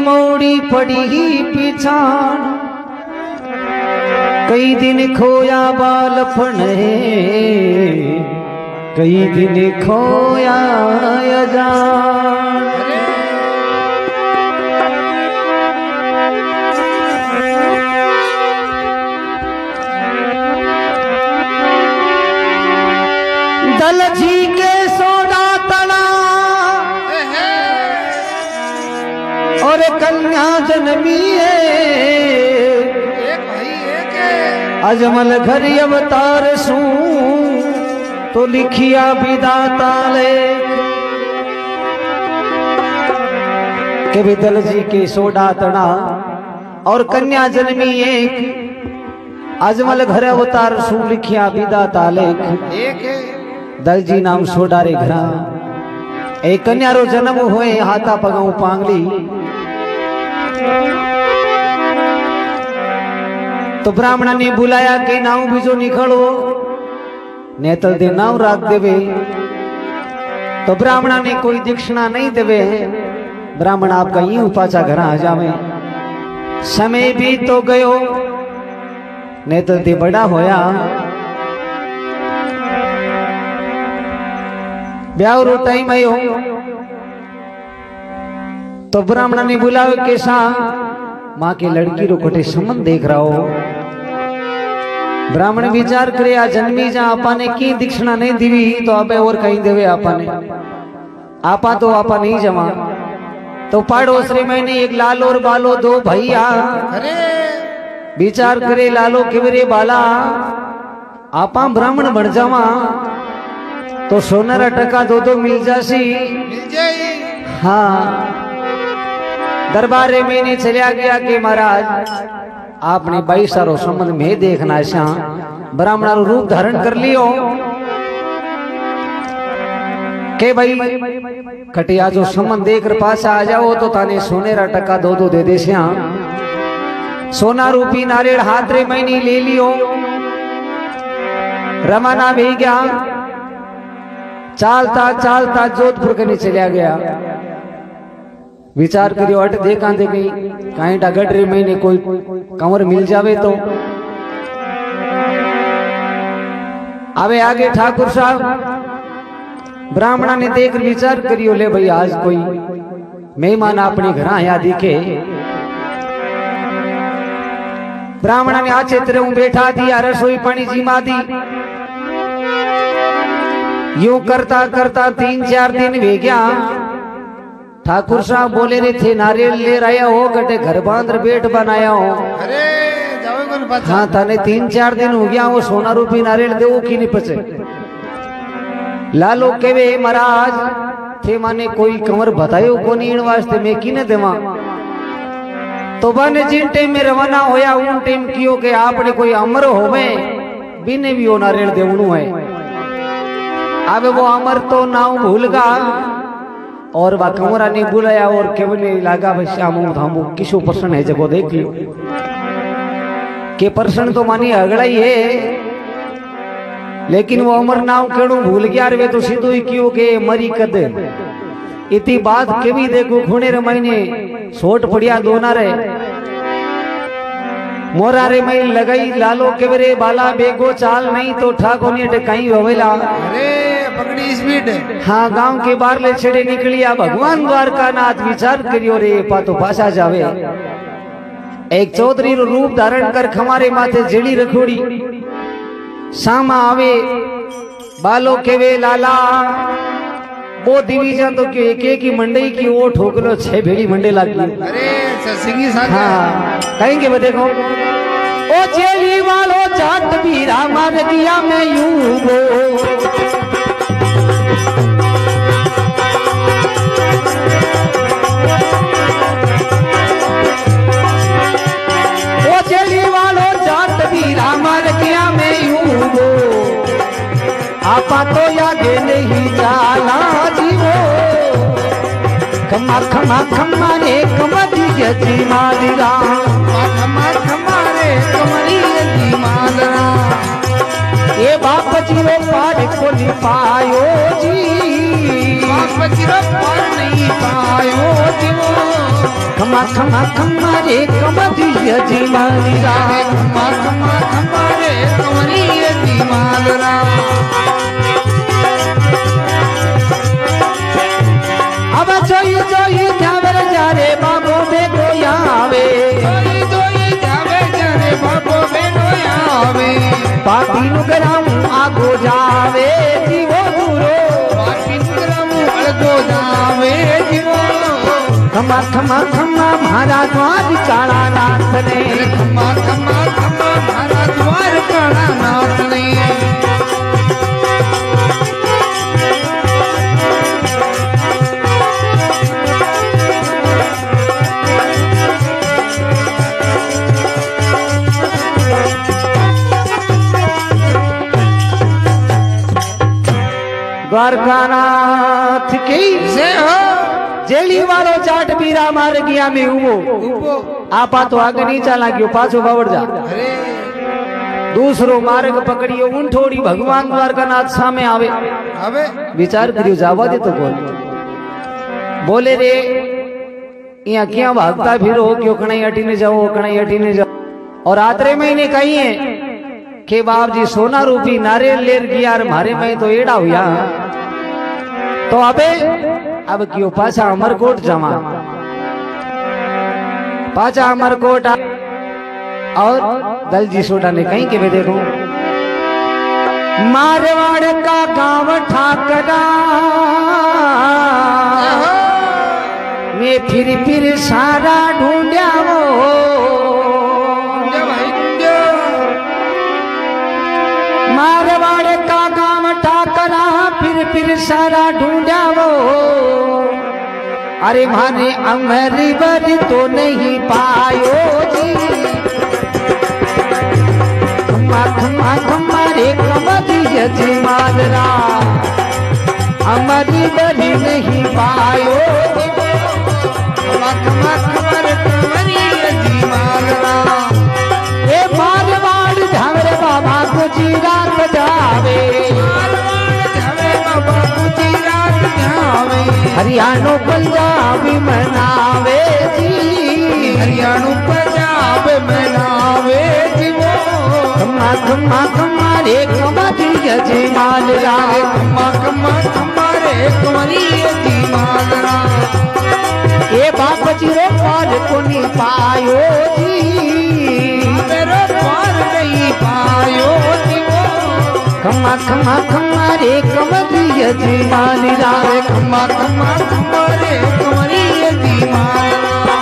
मोड़ी पड़ी पिछाण, कई दिन खोया बालपन कई दिन खोया अजान। दल जी के सोना तना और कन्या जन्मी अजमल घर अवतार सू तो लिखिया विदाता लेख के भी दल जी के सोडा तना और कन्या जन्मी एक अजमल घर अवतार सू लिखिया विदाता लेख। दल जी नाम सोडारे घरा एक कन्या रो जन्म हुए हाथा पगाऊ पांगली। तो ब्राह्मण ने बुलाया कि नाव बीजो निकलो नेतल दे नाव राख देवे। तो ब्राह्मण ने कोई दीक्षिणा नहीं देवे। ब्राह्मण आपका यूं पाचा घर आ जावे। समय भी तो गयो नेतल दे बड़ा होया। ब्याह रो टाइम आयो तो ब्राह्मण ने बुलावे के सा माँ के लड़की रो कटे संबंध देख रहा हो। ब्राह्मण विचार करे आ जन्मी जा आपा ने की दीक्षिणा नहीं दीवी तो आपे और कहीं देवे आपा ने आपा तो आपा नहीं जमा। तो पड़ोस रे मैंने एक लालो और बालो दो भैया विचार करे लालो किवरे बाला आपा ब्राह्मण बन जावा तो सोनारा टका दो मिल जासी। हाँ दरबार में चलिया गया कि महाराज आपने 22 सारो संबंध में देखना शा ब्राह्मण रूप धारण कर लियो के भाई कटिया जो संबंध देकर पास आ जाओ तो ताने सोनेरा टका दो दे दे श्या। सोना रूपी नारियल हाथ रे मैंने ले लियो। रवाना भी गया चालता चालता जोधपुर कने चलिया गया। विचार करियो अट देखा दे गई कहीं डगड़ रे महीने कोई कंवर मिल जावे तो अबे आगे ठाकुर साहब ब्राह्मण ने देख विचार करियो ले भाई आज कोई मेहमान अपने घर आया दिखे। ब्राह्मण ने आचे तरह बैठा दिया रसोई पानी जिमा दी। यूं करता करता 3-4 दिन वे गया। ठाकुर साहब बोले रे थे नारियल ले रहा हो गटे घर बांधर बेट बनाया हो। अरे जाओ हाँ थाने 3-4 दिन हो गया वो सोना रूपी नारियल देवो की नहीं पचे। लालो केवे महाराज थे माने कोई कंवर बतायो को नहीं इन वास्ते मैं की न देवा। तो बाने जिन टाइम में रवाना होया उन टाइम कियो के आपने कोई अमर होवे बिने भी वो नारियल देवनु है। अब वो अमर तो नाव भूलगा और वह कंवरा ने बुलाया और केवने लगा भाई श्यामू धामू किसो प्रश्न है जगो देख लियो के प्रश्न तो मानी अगड़ा ही है। लेकिन वो अमर नाव केड़ू भूल गया वे तो सीधो ही क्यों के मरी कद इतनी बात केवी देखो खूने रमाईने सोट पड़िया दोना रे मोरा रे मई लगाई लालो केवरे बाला बेगो चाल नहीं तो ठाको ने कहीं होवेला। अरे पकड़ी स्पीड। हाँ गांव के बाहर ले छड़े निकलिया भगवान द्वारका नाथ विचार करियो रे पा तो पासा जावे। एक चौधरी रो रूप धारण कर खमारे माथे जेड़ी रखोड़ी सामा आवे बालो केवे लाला वो दिवीजा तो के एक की मंडई की वो ठोकलो 6 भेड़ी मंडे लागी। अरे सिंगी साथ हाँ कहेंगे वो देखो ओ चेली वालो जाट बीरा मार दिया मैं यूं वो ओ चेली वालो जाट बीरा मार दिया मैं यूं वो आपा तो याद नहीं जाला जीवो खमा खमा खमा रे कमरी जी मालिरा खमा खमा रे कमरी जी मालिरा ये बाप जी वो पार खोली पायो जी बाप बचिरो पार नहीं पायो जीवो खमा खमा खमा रे कमरी यजमानी रा खमा खमा खमा रे कमरी यजमान रा अब जोई जोई जावर जा रे बाबो बेगो आवे जोई जावे जा रे बाबो बेगो आवे पापी नु कराऊं आगो जावे जीवो दूरो पापी नु कराऊं आगो जावे जीवो खमा खमा खमा मारा द्वार काला नाथ ने खमा खमा खमा मारा द्वार काला नाथ ने द्वारकानाथ की जय हो जेली वालो जाट बीरा मार गया में उबो आपा तो आगे नहीं चला गयो पाछो बावड़ जा अरे दूसरो मार्ग पकड़ियो उन थोड़ी भगवान द्वारकानाथ सामे आवे अबे विचार करियो जावा दे तो बोले रे यहाँ क्या भागता फिरो क्यों कणाई अटीने जाओ कणाई अटीने जाओ और आतरे महीने कही है के बाप जी सोना रूपी नारियल लेर गया और मारे में तो एड़ा हुआ तो अबे अब क्यों पाछा अमरकोट जमा पाछा अमरकोट और दलजी सोडा ने कहीं के भी देखो मारवाड़ का गांव ठाकरा मैं फिर सारा ढूंढ्या वो मारवाड़ का गांव ठाकरा फिर सारा ढूंढा वो अरे माने अमरी बरी तो नहीं पायो जी खम्मा खम्मा खम्मा रे कमरी यजमान रा अमरी बरी नहीं पायो खम्मा खम्मा खम्मा रे कमरी यजमान रा ए मारवाड़ झावरे बाबा गुजरात जावे हरियाणा पंजाब मनावे जी हरियाणा पंजाब मनावे जी वो खम्मा खम्मा खम्मा रे कमरी यजमान रा खम्मा खम्मा खम्मा रे कमरी यजमान रा ए बाप जी रो पार को नहीं पायो जी मेरा पार नहीं पायो जी वो खम्मा खम्मा खम्मा रे कमरी यजमान रा खम्मा खम्मा खम्मा रे कमरी यजमान रा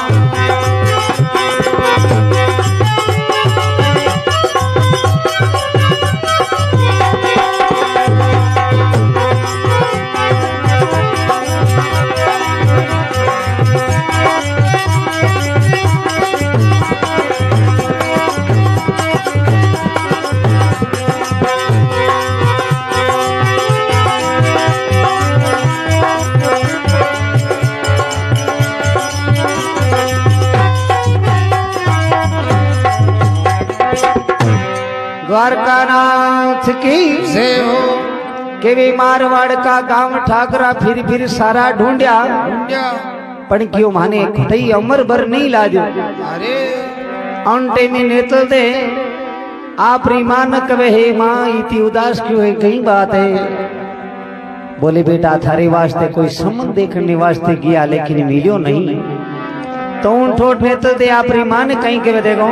द्वारकानाथ की जय हो के भी मारवाड़ का गांव ठाकरा फिर सारा ढूंढ्या पण क्यों माने खुटई अमर भर नहीं लाजो अरे अंटे में नेतल दे आप मान कवे हे माँ इतनी उदास क्यों है कहीं बात है बोले बेटा थारे वास्ते कोई संबंध देखने वास्ते गया लेकिन मिलियो नहीं तो उन ठोट नेतल दे आप मान कहीं के देखो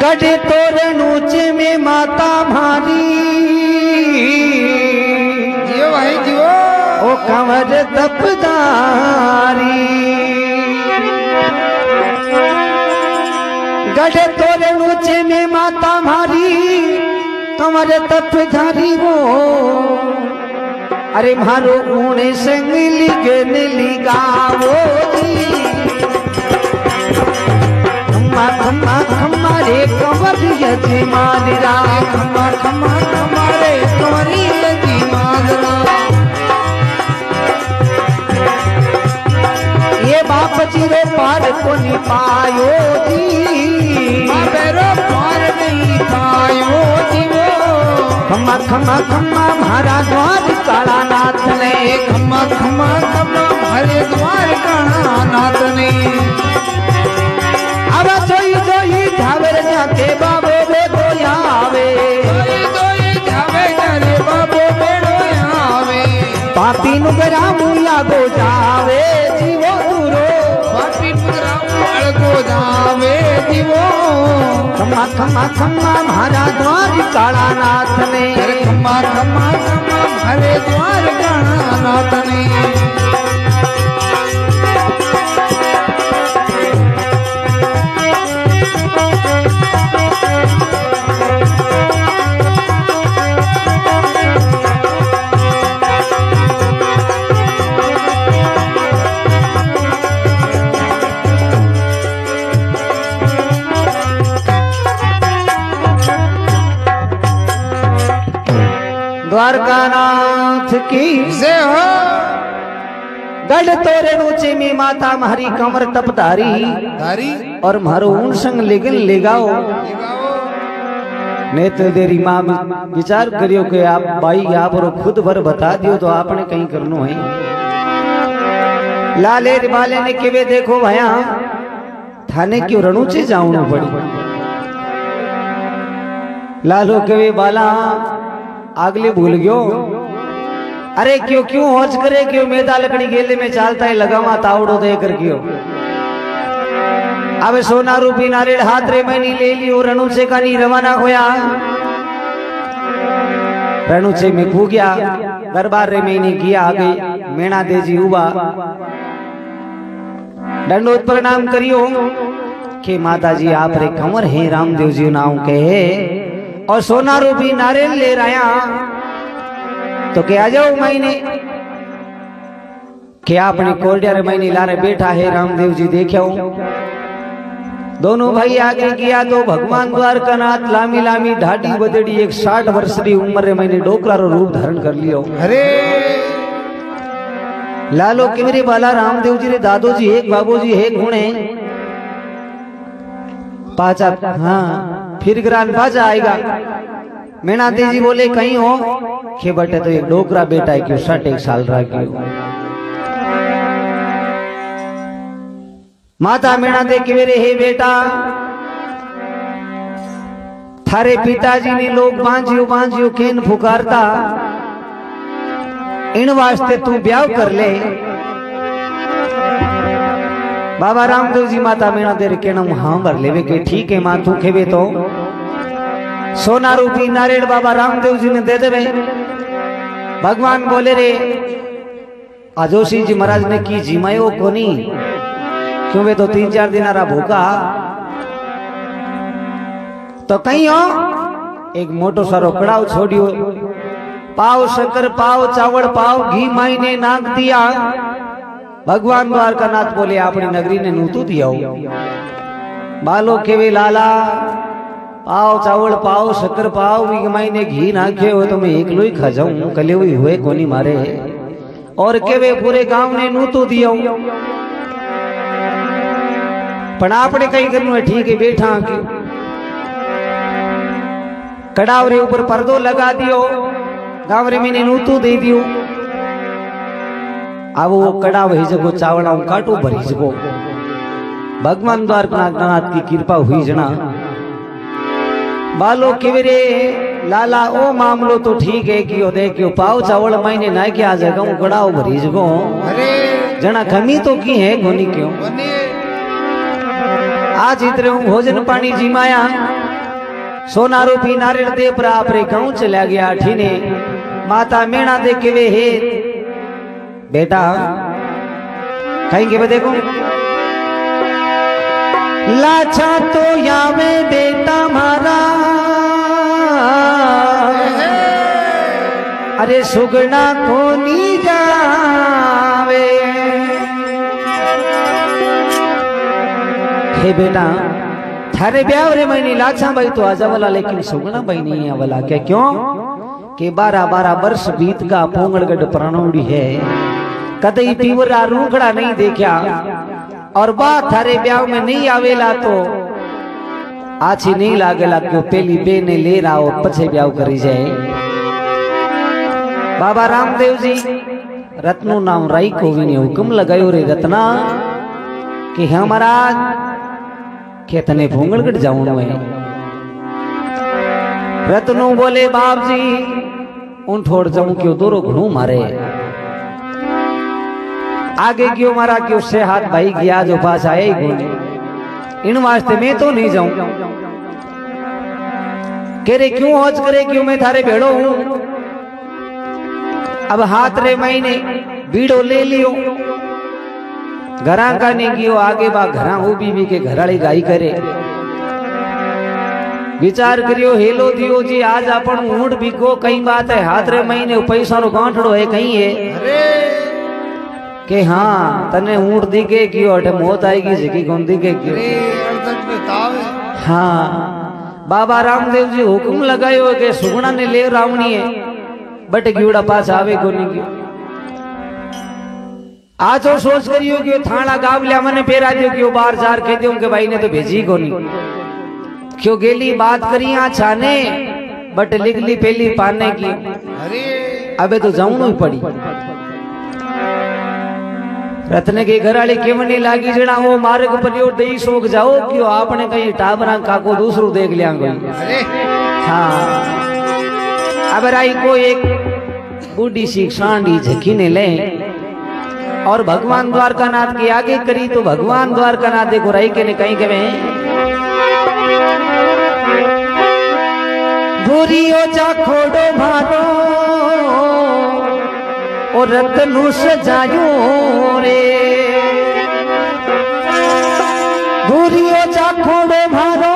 गढ़े तोरण ऊंचे में माता भारी जियो भाई जियो ओ कंवर तपदारी गढ़े तोरण ऊंचे में माता भारी कंवर तपधारी वो अरे मारो ऊणे संग लिगन लिगावो खम्मा खम्मा खम्मा रे कंवर यजमान रा खम्मा खम्मा खम्मा रे कमरी यजमान रा ये बाप जी रे पार को नहीं पायो जी मेरा पार नहीं पायो जी वो खम्मा खम्मा खम्मा मारा द्वार काला नाथ ने खम्मा खम्मा खम्मा मारे द्वार काला नाथ ने अब जोई जोई धावेर जाते बाबो बेटो आवे जावे जारे बाबो बेड़ो आवे पापी नुगरा मुया गो जावे जीवो दूरो पापी नुगरा अड़गो जावे जीवो खम्मा खम्मा खम्मा मारा द्वार काला नाथ ने खम्मा खम्मा खम्मा मारे द्वार काला नाथ ने द्वारकानाथ की जय हो गढ़ तोरे ऊंचे में माता मारी कमर तपधारी धारी और मारो ऊन संग लेगन लेगाओ ने तो देरी माँ विचार करियो कि आप भाई आप और खुद भर बता दियो तो आपने कहीं करनो है लाले बाले ने केवे देखो भया थाने क्यों रणूचे जाऊं पड़ी लालो केवे बाला आगले भूल गयो अरे क्यों क्यों होच करे क्यों मेदा लकड़ी गेले में चालता है लगावा तावड़ो दे कर क्यों अब सोना रूपी नारेड़ हाथ रे मैंने ले लियो रणुचे का नी रवाना होया रणुचे में खू गया दरबार रे मैंने किया आगे मेणा देजी हुआ दंडोत प्रणाम करियो कि माता जी आप रे कंवर है रामदेव जी नाम कहे और सोना रूपी नारियल ले रहा तो क्या जाओ मैंने क्या अपने कोर्डिया मैंने लारे बैठा है रामदेव जी देखो दोनों भाई आगे किया तो भगवान द्वारकानाथ लामी लामी ढाडी बदेड़ी एक 60 वर्ष की उम्र रे मैंने डोकरा रो रूप धारण कर लियो अरे लालो किमरे बाला रामदेव जी रे दादो जी एक बाबू जी एक गुणे पाचा हाँ फिर ग्रान बाजा आएगा मीना जी बोले कहीं हो खे बटे तो एक डोकरा बेटा है क्यों 60 साल रहा क्यों माता मीना दे के मेरे हे बेटा थारे पिताजी ने लोग बांझियो बांझियो केन पुकारता इन वास्ते तू ब्याह कर ले बाबा रामदेव जी माता मीना दे के नम हाँ भर लेवे के ठीक है मां तू खेवे तो सोना रूपी नारेड़ बाबा रामदेव जी ने दे देवे भगवान बोले रे आजोशी जी महाराज ने की जिमायो कोनी क्यों वे तो 3-4 दिन आ भूखा तो कहीं हो एक मोटो सारो कड़ाव छोड़ियो पाव शक्कर पाव चावल पाव घी माई ने नाक दिया भगवान द्वारकानाथ बोले अपनी नगरी ने नूतू दिया बालो केवे लाला पाव चावल पाव शक्कर पाव माई ने घी नाखे हो तो मैं एकलो ही खा जाऊं कले हुए कोनी मारे और केवे पूरे गांव ने नूतू दिया पण आपने कहीं करना है ठीक है बैठा क्यों कड़ाव रे ऊपर पर्दो लगा दियो गांव रे मैंने नूतू दे दियो अब वो कड़ाव ही जगो चावड़ा काटू भरी जगो भगवान द्वारकानाथ की कृपा हुई जना बालो किवरे लाला ओ मामलो तो ठीक है कि देखियो पाव चावल मायने ना क्या जगह कड़ाव भरी जगो अरे जना कमी तो की है गोनी क्यों आज इतरे हूँ भोजन पानी जिमाया सोना रूपी नारियल दे पर आपरे गाँव चला गया ठीने माता मेणा दे के वे हे बेटा कहेंगे देखो लाचा तो यावे बेटा मारा अरे सुगना को नी जावे हे बेटा थारे ब्याह रे मैंने लाचा भाई तो आजा वाला लेकिन सुगना भाई नहीं है वाला क्या क्यों कि 12-12 वर्ष बीत का पोंगड़गढ़ प्राणोड़ी है कदई पीवरा रूखड़ा नहीं देखा और बात थारे ब्याह में नहीं आवेला तो आछी नहीं लागेला क्यों पहली बे ने ले रहा हो पछे ब्याह करी जाए बाबा रामदेव जी रत्नो नाम राई को भी हुक्म लगायो रे रत्ना कि हाँ महाराज खेतने भूंगलगढ़ जाऊं मैं। रत्नो बोले बाप जी उन छोड़ जाऊं क्यों दोरो घणू मारे आगे क्यों मारा क्यों से हाथ भाई गया जो पास आया ही कोई इन वास्ते मैं तो नहीं जाऊं। कह रे क्यों हौज करे क्यों मैं थारे भेड़ो हूं। अब हाथ रे महीने बीड़ो ले लियो घरा का नहीं कियो आगे बा घरा हो भी के घराड़ी गाई करे विचार करियो हेलो दियो जी आज अपन ऊंट बिको कई बात है हाथ रे महीने पैसा रो गांठड़ो है कहीं है के हाँ तने ऊंट दिखे क्यों अठे मौत आएगी जगी कौन दिखे क्यों। हाँ बाबा रामदेव जी हुक्म लगायो के सुगुणा ने ले रावणी है बट गिवड़ा पास आवे को नहीं क्यों। आज और सोच करियो कि थाना गाव लिया मैंने पेरा दियो क्यों बार जार कह दियो के भाई ने तो भेजी को नहीं क्यों गेली बात करी छाने बट लिख ली पहली पाने की अबे तो जाऊं ही पड़ी। रत्न के घर वाली केम नहीं लागी जड़ा वो मार्ग पर यो दई सोख जाओ क्यों आपने कहीं टाबरा का को दूसरो देख लिया कोई। हाँ अब राई को एक बूढ़ी सी सांडी झकी ने ले और भगवान द्वारकानाथ के आगे करी तो भगवान द्वारकानाथ देखो राई के ने कहीं के भूरियो जा खोड़ो भारो और रत्नु सजायो रे भूरियो जा खोड़ो भारो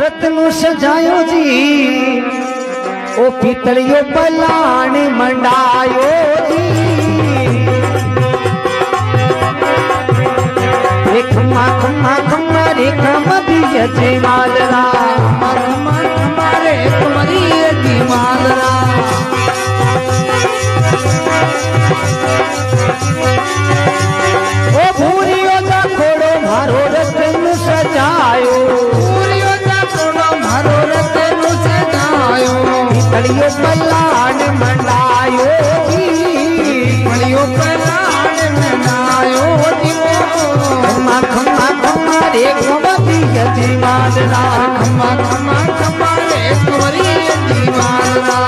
रत्नु सजायो जी ओ पीतलियो पलाण मंडायो जी खम्मा खम्मा खम्मा रे खमदिया जी मालरा खम्मा खम्मा रे खमदिया जी मालरा ओ भूरियो जा खोड़ो मारो रत्न सजायो भूरियो जा खोड़ो मारो रत्न सजायो पीतलियो पलाण मंडायो जी पीतलियो पलाण मंडायो जी खम्मा खम्मा खम्मा रे खमदिया जी मालरा खम्मा खम्मा खम्मा रे खमदिया जी मालरा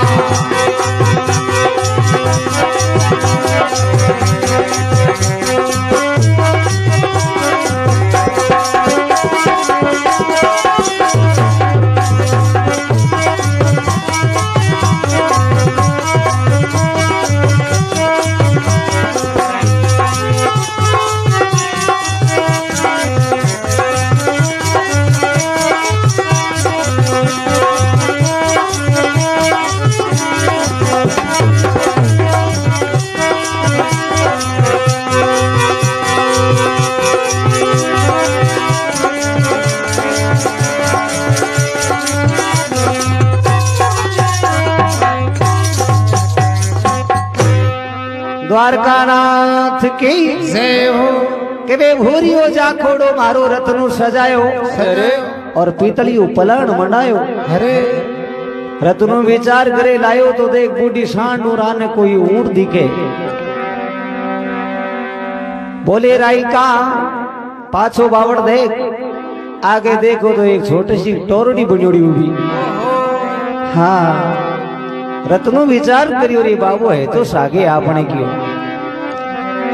द्वारकानाथ की जय हो के वे भूरियो जा खोड़ो मारो रत्नु सजायो और पीतली पलाण मंडायो अरे रत्नु विचार करे लायो तो देख बूढ़ी सांड राने कोई ऊंट दिखे बोले राई का पाछो बावड़ देख आगे देखो तो एक छोटी सी टोरडी बनियोड़ी हुई। हाँ रत्नु विचार करियो रे बाबू है तो सागे आपने क्यों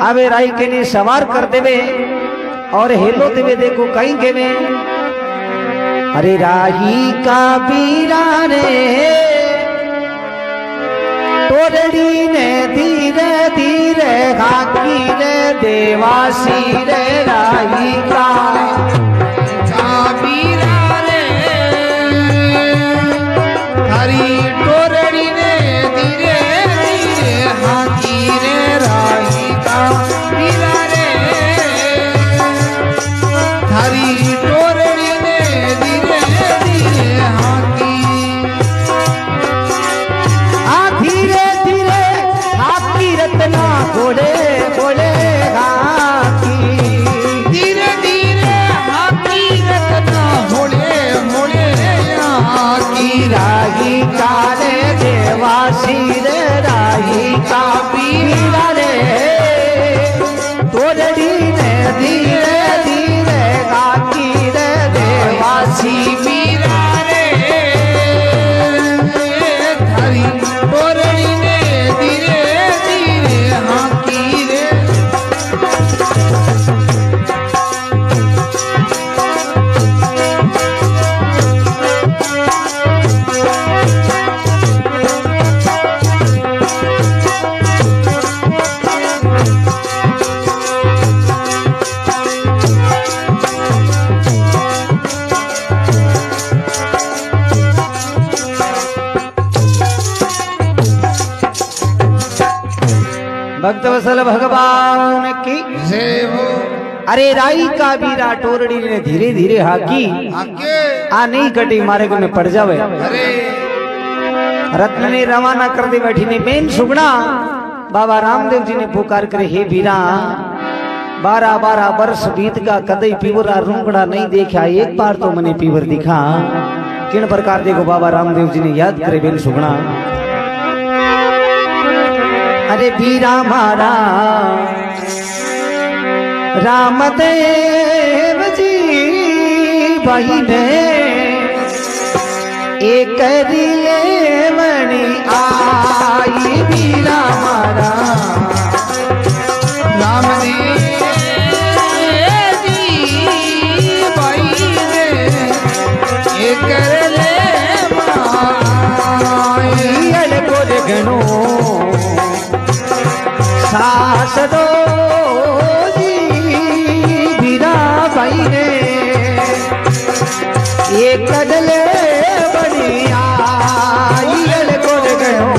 आवे राई के ने सवार कर देवे और हेलो देवे देखो कहीं के में अरे राही का बीरा रे तोरड़ी ने धीरे धीरे हाकी रे देवासी रे राही का बीरा रे हरी तोरड़ी ने धीरे धीरे हाकी रे राही का बीरा रे हरी तोरड़ी ने धीरे धीरे हाकी धीरे धीरे हाकी रत्ना बोले बोले हाकी धीरे धीरे भक्त वसल भगवान की जय हो। अरे राई का बीरा टोरड़ी ने धीरे धीरे हाकी आगे आ नहीं कटी मार्ग में पड़ जावे। अरे रत्न ने रवाना कर दे बैठी ने मेन सुगना बाबा रामदेव जी ने पुकार करे हे बीरा 12-12 वर्ष बीत का कदई पीवरा रूंगड़ा नहीं देखा एक बार तो मने पीवर दिखा। किन प्रकार देखो बाबा रामदेव जी ने याद करे बेन सुगना अरे बीरा मारा रामदेव जी भाई ने एक रिले मणि आई बीरा मारा रामदेव जी भाई ने ये कर ले अल गोर गणो सास दो जी बीरा भाई ने ये कदले बढ़िया अल गोर गणो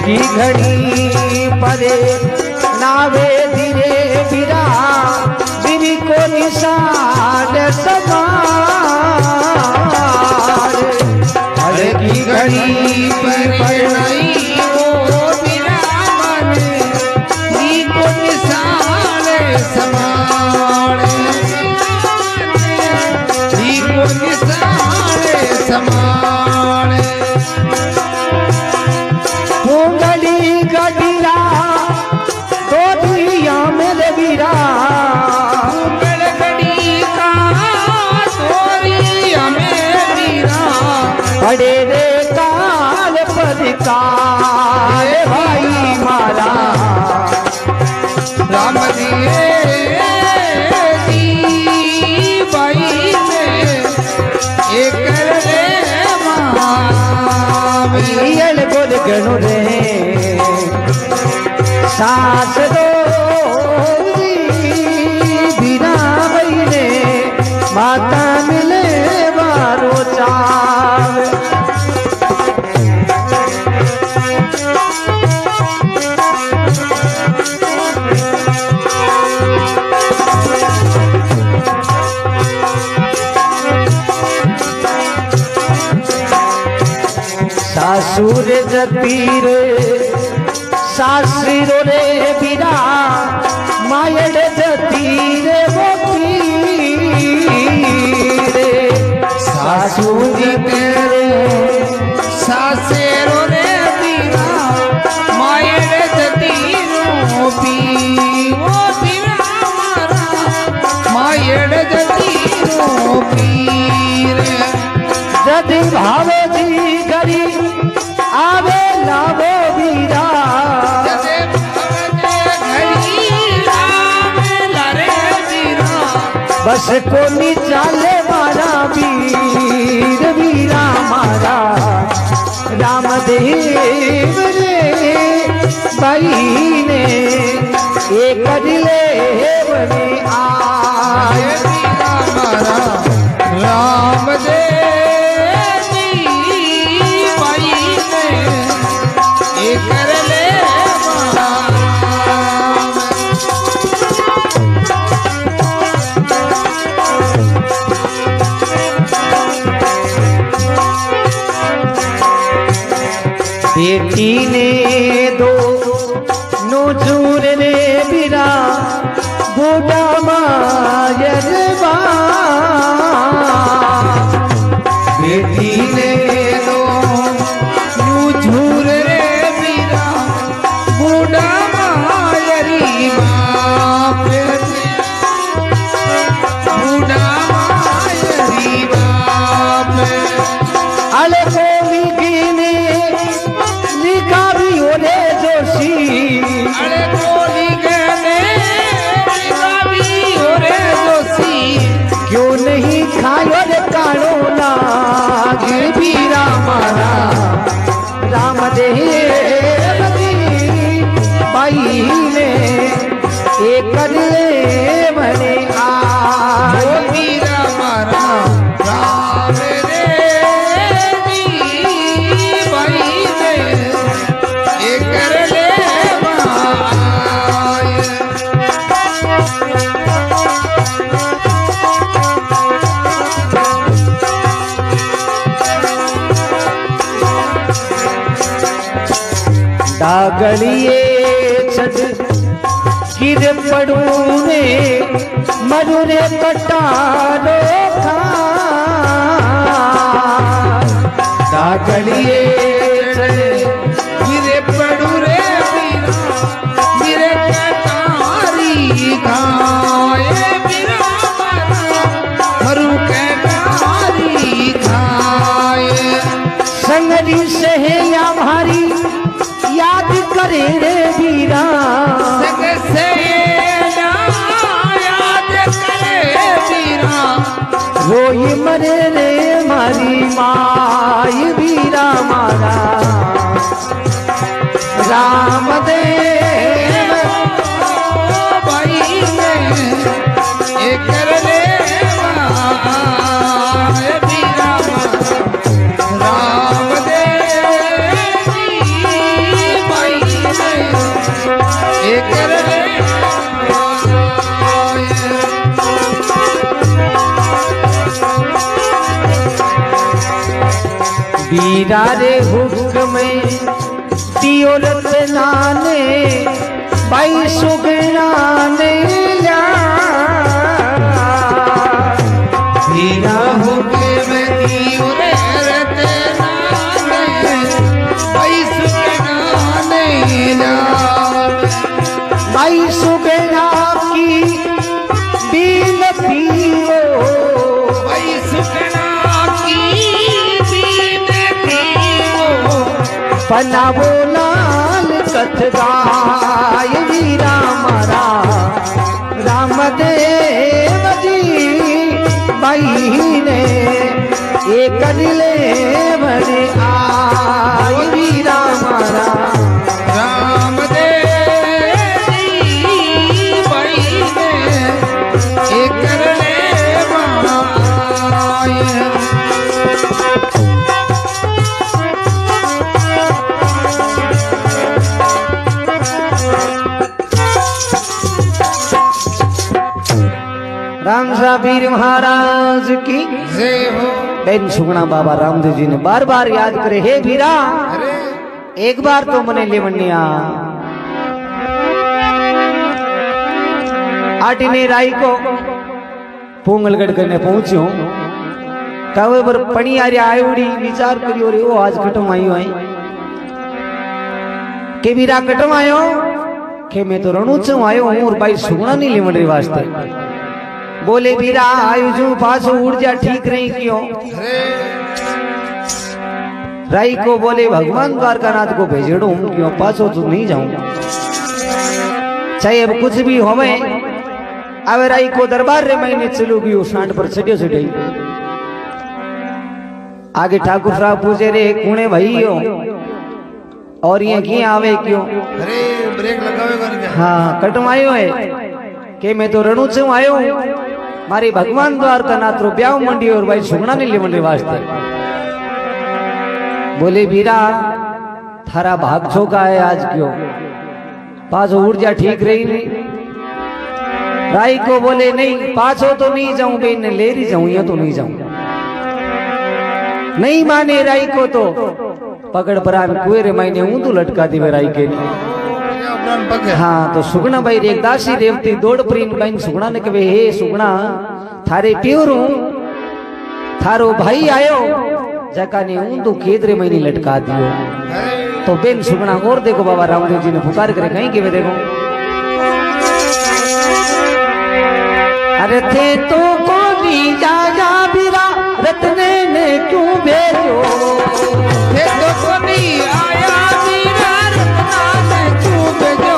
की घड़ी परे नावे धीरे बिरा बिरी को निशान समार हरे की घड़ी पर नहीं वो बिरा मन नी को निशान समार नी को निशान समार मुंगली गडीरा दो दिया मेरे बीरा गड़ी का तोरिया में बीरा बड़े रे काल पदकार भाई मारा रामदेव जी भाई ने एक कर ले यल गोल गणु रे सास दो बिना बहने माता मिले बारो चाव सासुर जती रे सासुर रे बिना मायड़ जती रे रे सासुर तेरे सासेरो रे बीरा मायर जती रोपी वो बीरा मारा मायर जती रोपी रे जदि भावे जी गरी आवे लाभो बीरा जदे घड़ी लावे लरे बीरा बस कोनी चाले मारा वीर बीरा मारा रामदेव रे भाई ने एक दिले बने आए बीरा मारा रामदेव कर ले बेटी ने दो नूजूर ने बिरा बूढ़ा मायर बेटी ने दो नूझूर रे बीरा बूढ़ा मायरी बाप बूढ़ा मायरी बाप अले कोवी गिने लिखा भी होने जोशी अरे कोली गने लिखा भी हो रे डागलिए छड़ गिर पड़ूने मरुरे कटारो खा डागलिए गिरे पड़ू रे गिरे कटारी खाए बिरा मरु कटारी खाए संगरी सहेलिया भारी याद करे रे वीरा संग से याद करे बिरा रोई मरे रे मारी माई वीरा मारा राम देव भाई ने एक रे बीरा राम देवी भाई ने एक रे वीरा रे हुक्म में दियोलत नाने बाई सुगना ने ल्या वीरा होके मैं दियोरे रते नाने भाई सुगना ने ला बाई सुगना की बीन पियो भाई सुगना की बीन पियो बनावो लाल कथगाय वीरा मारा रामदेव जी बाई ने एक दिले बड़े आय वीरा मारा राम देवी भाई ने एक रे माय राम वीर महाराज की जय हो बेन सुगना बाबा रामदेव जी ने बार बार याद करे हे वीरा अरे एक बार तो मने लेवनिया आटिने राई को पोंगलगढ़ करने पहुंचो तवे पर पणी आ रहा आयोड़ी विचार करियो रे ओ आज कटम आयो आई के वीरा कटम आयो के मैं तो रणुचो आयो हूं और भाई सुगना नहीं लेवन रे वास्ते बोले वीरा आयु जू पासो ऊर्जा ठीक रही क्यों अरे राई को बोले भगवान द्वारकानाथ को भेजेड़ो हूं क्यों पासो तो नहीं जाऊं चाहे अब कुछ भी होवे आवे राई को दरबार रे महीने चलू गयो सांड पर चढ़ियो चढ़ी आगे ठाकुर साहब पूछे रे कुणे भईयो और ये की आवे क्यों अरे ब्रेक लगावे कर हाँ कटमायो है के मैं तो रणु से आयो हूं मारी भगवान द्वारकानाथ रो ब्याह मंडी और भाई सुगना ने ले मंडी वास्ते बोले वीरा थारा भाग छो का है आज क्यों पाछो ऊर्जा ठीक रही नहीं राई को बोले नहीं पाछो तो नहीं जाऊं बेन ने ले रही जाऊं या तो नहीं जाऊं नहीं माने राई को तो पकड़ परान कुएरे मायने ऊंधू लटका दी राई के हाँ तो सुगना भाई एक दासी रेवती दौड़ प्रीन बहन सुगना ने कहे हे सुगना थारे प्योर हूं थारो भाई आयो जका ने ऊंधू केदरे महीने लटका दियो तो बेन सुगना और देखो बाबा रामदेव जी ने पुकार करे कहीं के वे देखो अरे थे तो कोनी जा बिरा रतने ने क्यों भेजो थे तो कोनी आया बिरा रतना ने क्यों भेजो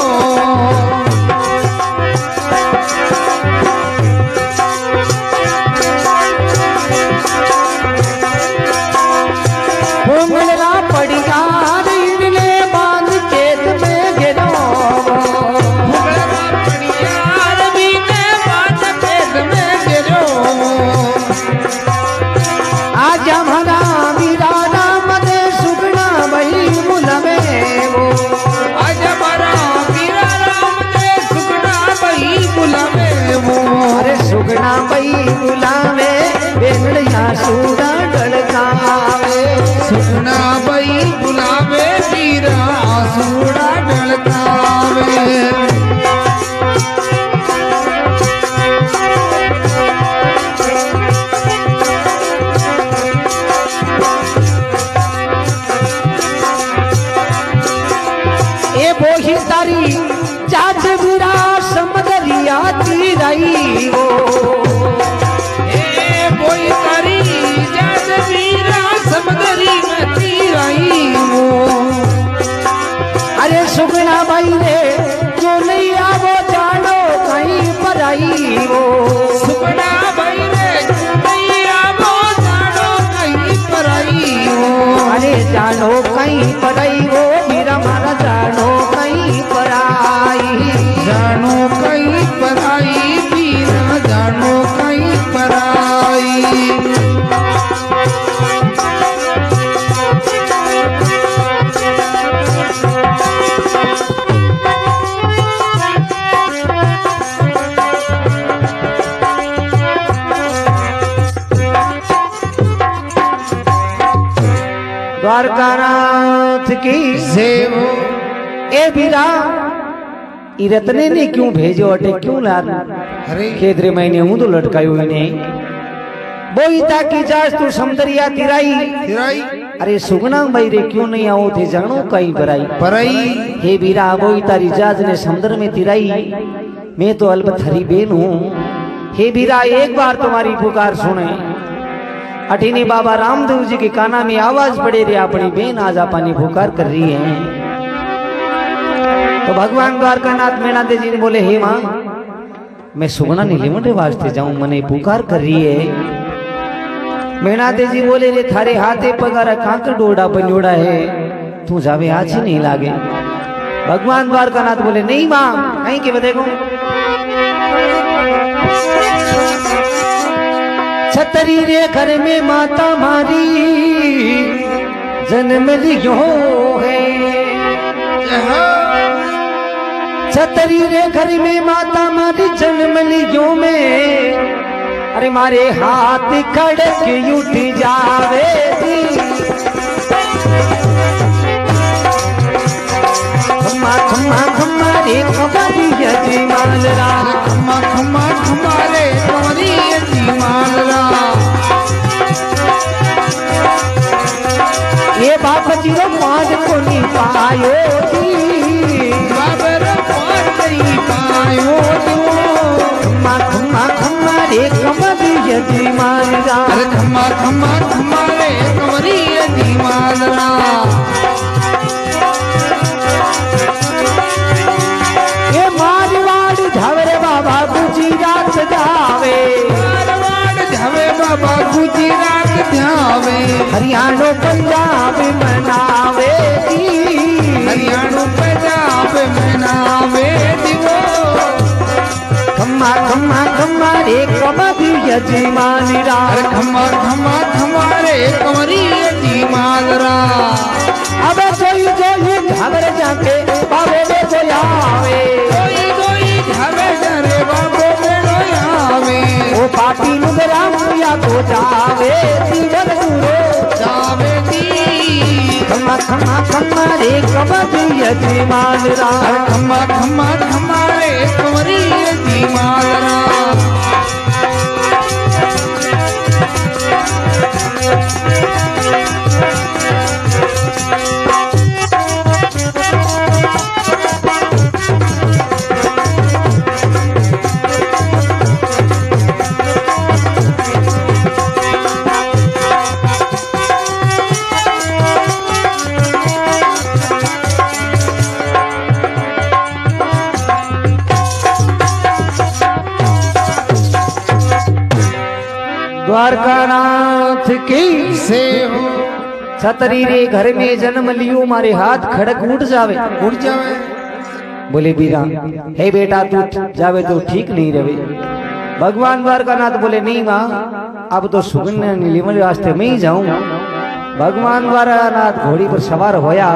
पोंगला पड़िया इनने बांध खेत में गिरो पोंगला पड़िया भी ने बांध खेत में गिरो तिराई वो बोई तारी जात वीरा समदरी में तिराई वो। अरे सुगना भाई रे क्यों नहीं आवो जानो कहीं पर आई वो सुगना भाई रे नहीं आवो जानो कहीं पर आई वो। अरे जानो कहीं पर आई वो वीरा मारा जानो कहीं पर आई जानो कहीं पर आई वीरा जानो कहीं पर आई। द्वारकानाथ की सेव ए बीरा ई रत्ने ने क्यों भेजो अटे क्यों लार अरे खेतरे महीने हूं तो लटकायो इने बोई ताकी जास तू समदरिया तिराई तिराई अरे सुगना भाई रे क्यों नहीं आओ थे जानो कहीं बराई परई। हे बीरा बोई तारी जाज ने समुद्र में तिराई मैं तो अलबत हरी बेन हूँ। हे बीरा एक बार तुम्हारी पुकार सुने अठीनी बाबा रामदेव जी के काना में आवाज पड़े रे अपनी बेन आज अपनी पुकार कर रही है। तो भगवान द्वारकानाथ मेनादे जी ने बोले हे माँ मैं सुगना नीलिमंडे वास्ते जाऊं मने पुकार कर रही है। मेनादे जी बोले रे थारे हाथे पगारा कांकर डोड़ा बनोड़ा है तू जावे आज ही नहीं लागे। भगवान द्वारकानाथ बोले नहीं माँ कहीं के देखो छतरी रे घर में माता मारी जन्म लियो है। छतरी रे घर में माता मारी जन्म लियो में अरे मारे हाथ खड़क उठ जावे खम्मा खम्मा खम्मा रे खबरी यजमान रा खम्मा खम्मा खम्मा रे कमरी यजमान रा। ये बाप जी रो पाँच को नहीं पायो जी बाबर पार नहीं पायो तो। खम्मा खम्मा खम्मा रे कमरी यजमान रा अरे खम्मा खम्मा खम्मा रे कमरी यजमान रा। ये मारवाड़ झावरे बाबा गुजरात जावे मारवाड़ झावे बाबा गुजरात जावे। हरियाणा पंजाब मनावे हरियाणा पंजाब मनावे दिवो। खम्मा खम्मा खम्मा रे कमरी यजमान रा अरे खम्मा खम्मा खम्मा रे कमरी यजमान रा। अब कोई कोई झावर जाके बाबे में बोलावे कोई झावे रे बाबो बेड़ो आवे। ओ पापी नुगरा मुया को जावे जीवन दूरो जावे दी। खम्मा खम्मा खम्मा रे कमरी यजमान रा अरे खम्मा खम्मा खम्मा रे कमरी यजमान रा। द्वारकानाथ की सेव छतरी रे घर में जन्म लियो मारे हाथ खड़क उठ जावे उड़ जावे। बोले बीरा हे बेटा तू जावे तो ठीक नहीं रहे। भगवान द्वारकानाथ बोले नहीं माँ अब तो सुगन्या नीलिमल रास्ते में ही जाऊं। भगवान द्वारकानाथ घोड़ी पर सवार होया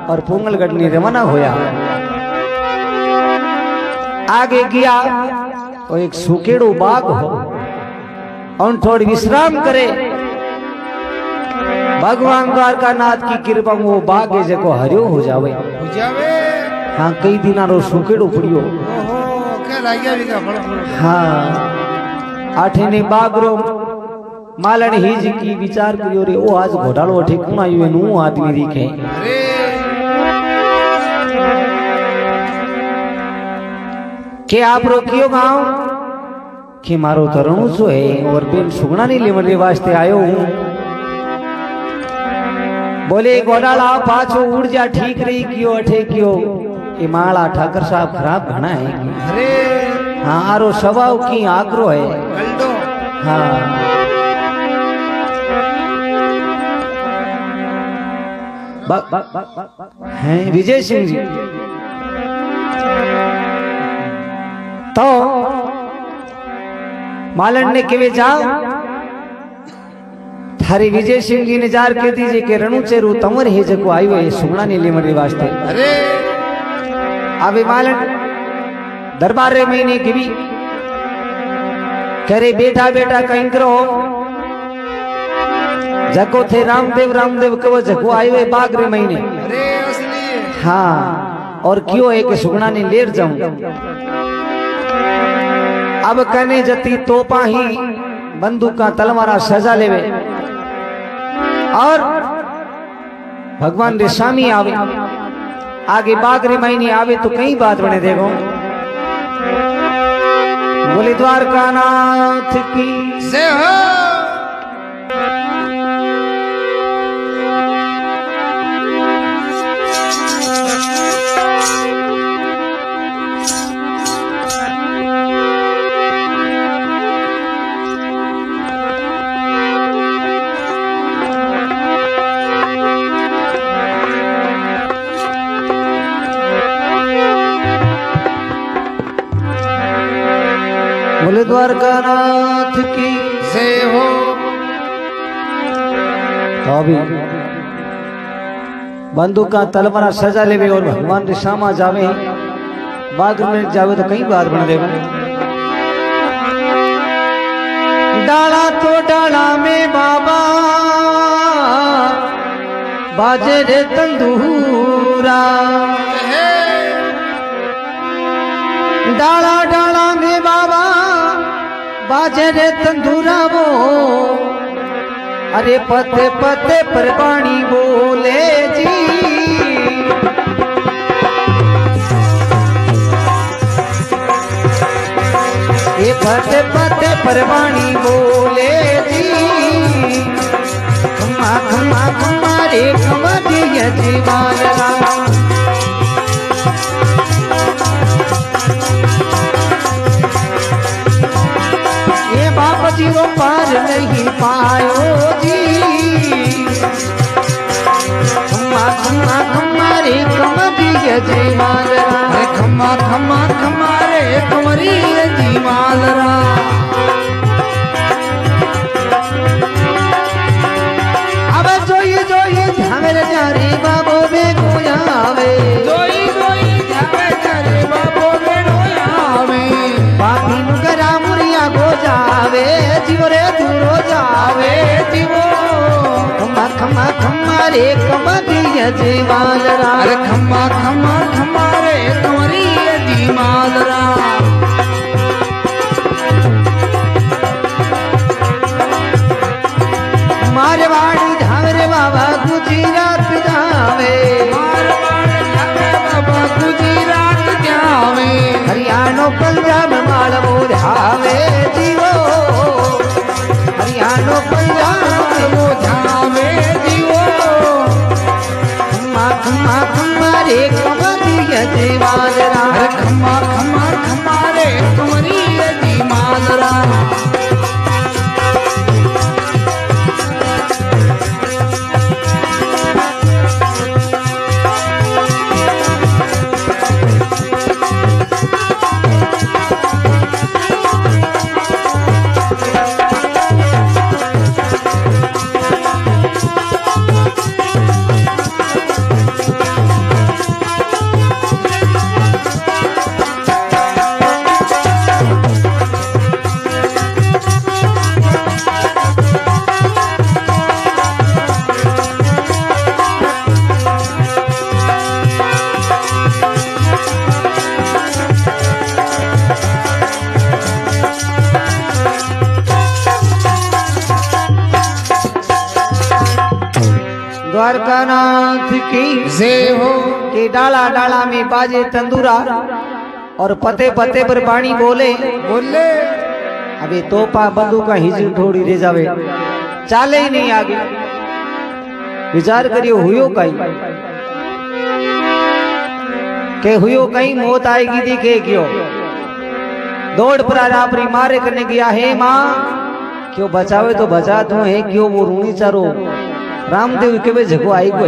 और पोंगलगढ़ ने रवाना होया। आगे गया तो एक सुकेड़ो बाग हो और थोड़ी विश्राम करे। भगवान द्वारकानाथ की कृपा में वो बाग है जको हरियो हो जावे। हो जावे। हाँ कई दिन रो सुकेड़ो पड़ियो। ओहो क्या लागिया भी का बड़ा। हाँ आठे ने बाग रो मालन हिज की विचार करियो रे ओ आज घोटालो ठेकुना आयो नु आदमी दिखे। अरे के आप रोकियो गांव कि मारो तरणु जो है और बेन सुगना नहीं लेवने वास्ते आयो हूँ। बोले गोडाला पाछो उड़ जा ठीक रही क्यों अठे क्यों ये माला ठाकर साहब खराब घना है अरे हाँ आरो स्वभाव की आग्रो है गलडो हाँ हैं विजय सिंह जी तो मालन ने केवे जाओ थारी विजय सिंह जी ने जार के दीजिए के रणु चेरू तमर है जको आयो है सुगना ने ले मरे वास्ते अरे अबे मालन दरबार महीने की भी करे बेटा बेटा कहीं करो जको थे रामदेव कहो जको आयो है बागरे महीने अरे असली हाँ और क्यों है कि सुगना ने लेर जाऊं अब कने जती तोपा ही बंदूका तलवारा सजा लेवे और भगवान रे स्वामी आवे आगे बागरे महीने आवे तो कई बात बने देखो बोले द्वारका नाथ की जय हो बोले द्वारका नाथ की जय हो तो अभी बंदूका तलवारा सजा लेवे और भगवान रे सामा जावे बाग में जावे तो कई बात बन देवे डाला तो डाला में बाबा बाजे रे तंदूरा डाला डाला में बाबा बाजे रे तंदूरा वो अरे पते पते पर पानी बोले जी ये पते पते पर पानी बोले जी खम्मा खम्मा खम्मा रे खम्मा दिया जीवान जी वो पार नहीं पायो जी खम्मा खम्मा खम्मा रे कमरी जीवालरा अरे खम्मा खम्मा खम्मा रे कमरी जीवालरा अब जोई जोई झमेर जारी बाबो बे गोयावे जोई जोई झमेर जारी बाबो बे गोयावे पापी मुगरा मुरिया गो जावे जीवो रे दूरो जावे जीवो खम्मा खम्मा खम्मा रे कमरी जीवालरा अरे खम्मा खम्मा खम्मा रे कमरी जीवालरा मारवाड़ी धावरे बाबा गुजरात जावे मारवाड़ी धावरे बाबा गुजरात जावे हरियाणा पंजाब मालवो धावे जीवो हरियाणा पंजाब मालवो धावे जीवो खम्मा खम्मा खम्मा रे कमरी जीवालरा अरे खम्मा खम्मा खम्मा रे कमरी जीवालरा द्वारका नाथ की जय हो के डाला डाला में बाजे तंदूरा और पते पते पर पानी बोले बोले अबे तोपा बंदूक का हिजर थोड़ी रे जावे, चाले ही नहीं आगे। विचार करियो हुयो कहीं के हुयो कहीं मौत आएगी दिखे क्यों दौड़ पर आपरी मारे करने गया है माँ क्यों बचावे तो बचा तू है क्यों वो रूणी चारो रामदेव के वे जगो आई को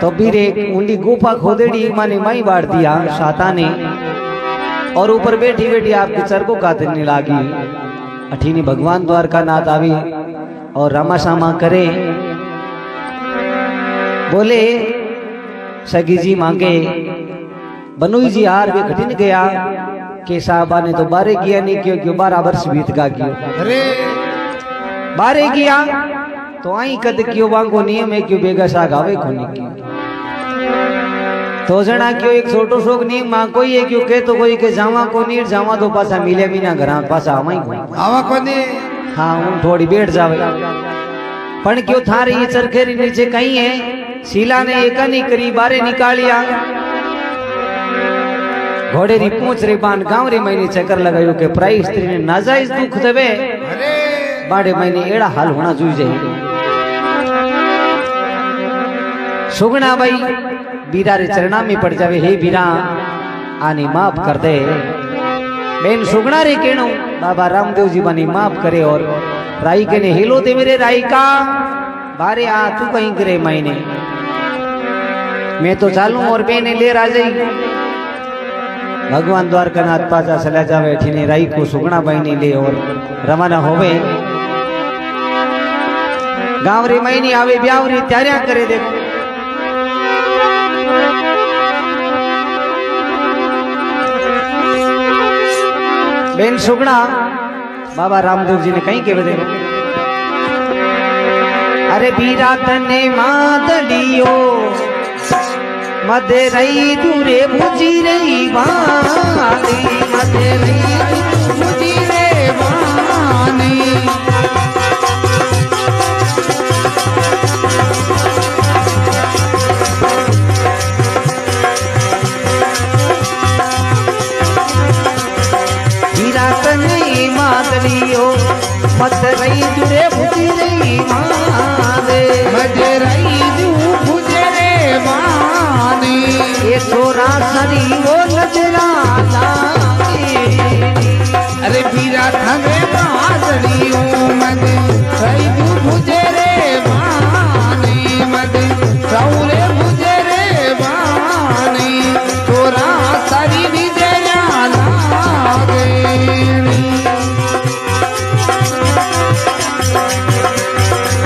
तो बीर एक ऊंडी गुफा खोदेड़ी माने माई बाढ़ दिया शाता ने और ऊपर बैठी बैठी आपके सर को काटने लागी। अठीनी भगवान द्वारका नाथ आवी और रामा श्यामा करे बोले सगी जी मांगे बनोई जी हार भी कठिन गया के साहबा ने तो बारे किया नहीं क्यों क्यों 12 वर्ष बीत गा क्यों अरे बारे किया तो आई कद क्यों वांगो नियम है क्यों बेगा सा गावे खोनी क्यों तो जना क्यों एक छोटो शोक नियम मां कोई है क्यों के तो कोई के जावा को नीर जावा तो पासा मिले भी ना घरा पासा आवा ही आवा कोनी हाँ हूं थोड़ी बैठ जावे पण क्यों थारी ये चरखेरी नीचे कहीं है शीला ने एक नहीं करी बारे निकालिया घोड़े री पूछ रे बान गांव रे महीने चक्कर लगायो के प्राई स्त्री ने नाजायज दुख देवे बाड़े महीने एड़ा हाल होना जुई जाए। सुगना भाई बीरा रे चरणा में पड़ जावे हे बीरा आनी माफ कर दे बेन सुगना रे केणो बाबा रामदेव जी बनी माफ करे और राई के ने हिलो दे मेरे राई का बारे आ तू कहीं करे महीने मैं तो चालू और बेने ले आ जाई। भगवान द्वारका नाथ पाचा चला जावे ठीने राई को सुगना बाई ने ले और रवाना होवे गांव रे महीनी आवे ब्यावरी त्यारिया करे देखो बेन सुगना बाबा रामदेव जी ने कहीं के बदे अरे बीरा तने मादलियो मदे रही दूरे बुझी रही वाली मदे रही बुझी रे वानी हीरा तने मादलियो मत रही दूरे बुझी रही वाले मदे रही दू बुझे रे वानी ये छोरा सरी वो नजराना अरे बीरा थने बादलियो मद रही दू बुझे रे वानी मद सौरे बुझे रे वानी तोरा सारी निजया लागे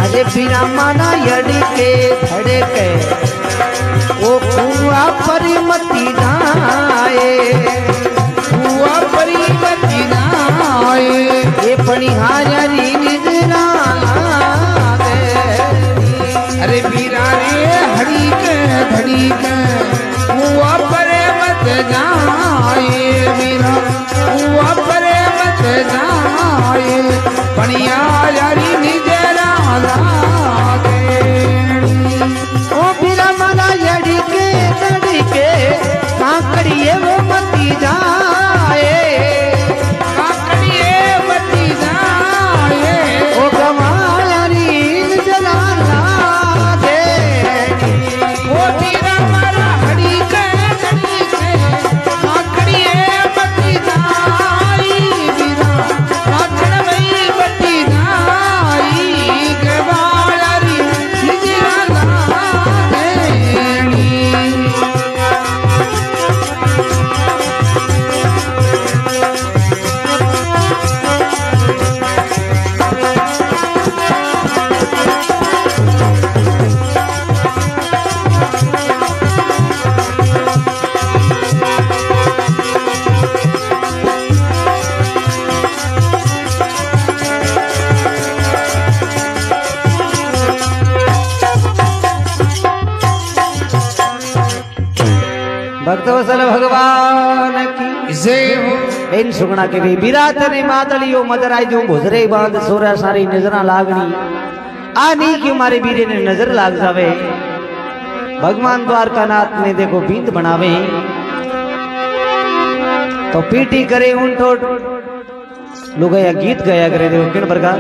अरे बिना माना यड़ी के धड़े के वो कुआ परिमति जाए हुआ परिमति नाए ये पणिहारी निजरा अरे बीरा रे हड़ी के धड़ी के हुआ परे मत जाए बीरा हुआ परे मत जाए पणिया यारी निजरा लागे ओ बिना माना यड़ी के धड़ी के काकड़िए वो मती जाए काकड़िए मती जाए ओ गवारी निजरा दे ओ बीरा मारा हड़ी के धड़ी के काकड़िए मती जाई बीरा काकड़ वही मती जाई गवारी निजरा लागे भक्तवत्सल भगवान की जय हो बेन सुगना के भी बिरात ने मातलियो मदराई जो भुजरे बांध सोरा सारी नजरा लागनी आनी क्यों मारे बीरे ने नजर लाग जावे। भगवान द्वारका नाथ ने देखो बींद बनावे तो पीटी करे उन लोग या गीत गाया करे देखो किन प्रकार।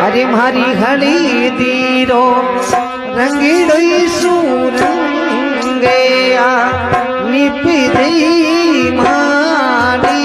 अरे मारी हली दीरो रंगीड़ो सूरंगया निपदी मानी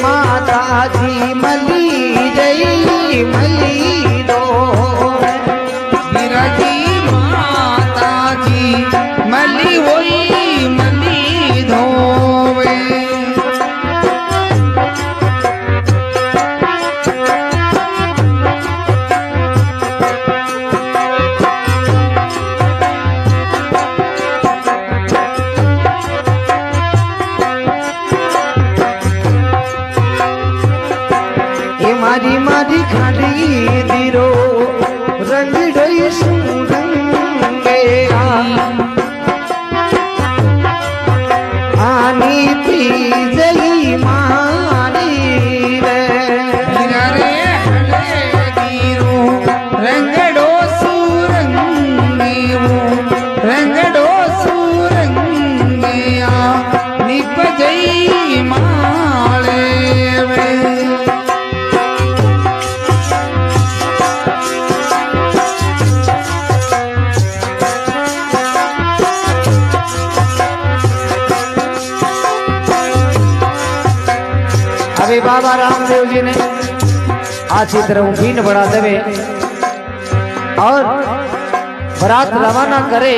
माता जी मली जई मली दो बिरजी माता जी मली होई मली धोवे मारी मारी खाड़ी दिरो रंग डोई सुरंगे आनी पी जई मारी रे हले दिरो रंगड़ो सुरंगी वो रंगड़ो सुरंगिया निप जई माले वे अभी बाबा रामदेव जी ने आज तरह बीन बढ़ा देवे और बारात रवाना करे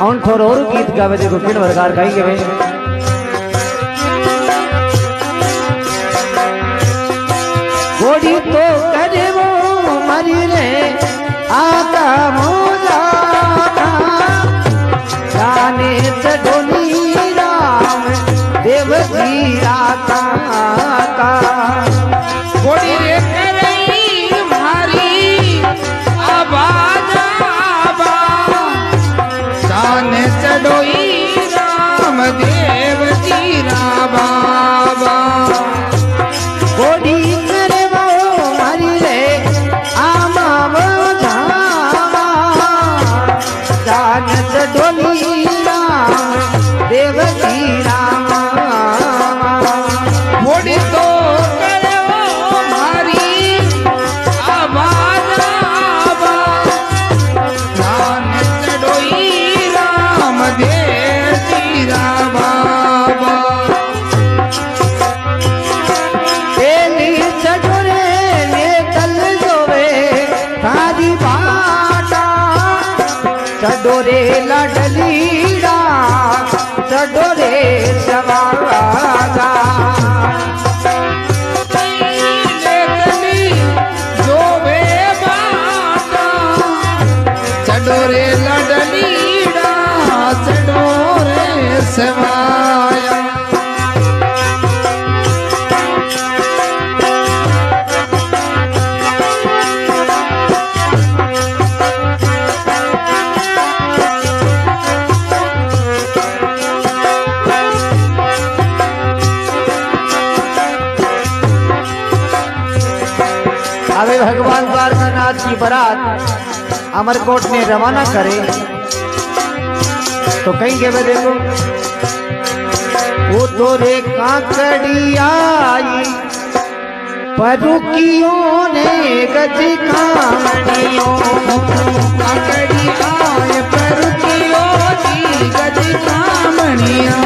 और थोड़ा और गीत गावे देखो किन प्रकार गाई गए। घोड़ी तो करे वो मरी रे आका मोजा जाने चढ़ोनी राम देव जी राता का घोड़ी रे करई मारी आवाज आबा जाने चढ़ोई राम देव जी रा बाबा घोड़ी करे वो मरी रे आमा वो जावा जाने चढ़ोनी राम देव जी रामा घोड़ी तो करे वो मारी आवाज आबा जाने चढ़ोई राम देव जी रा बाबा तेली चढ़ोरे ने कल जोवे तारी बाटा चढ़ोरे लडलीड़ा चढ़ोरे सवागा चडोरे लडलीड़ा चडोरे सवाया अबे भगवान द्वारकानाथ की बारात अमरकोट में रवाना करे तो कहीं के देखो वो तोरे काकड़ी आई परुकियों ने गज कामड़ियों काकड़ी आए परुकियो जी गज कामणिया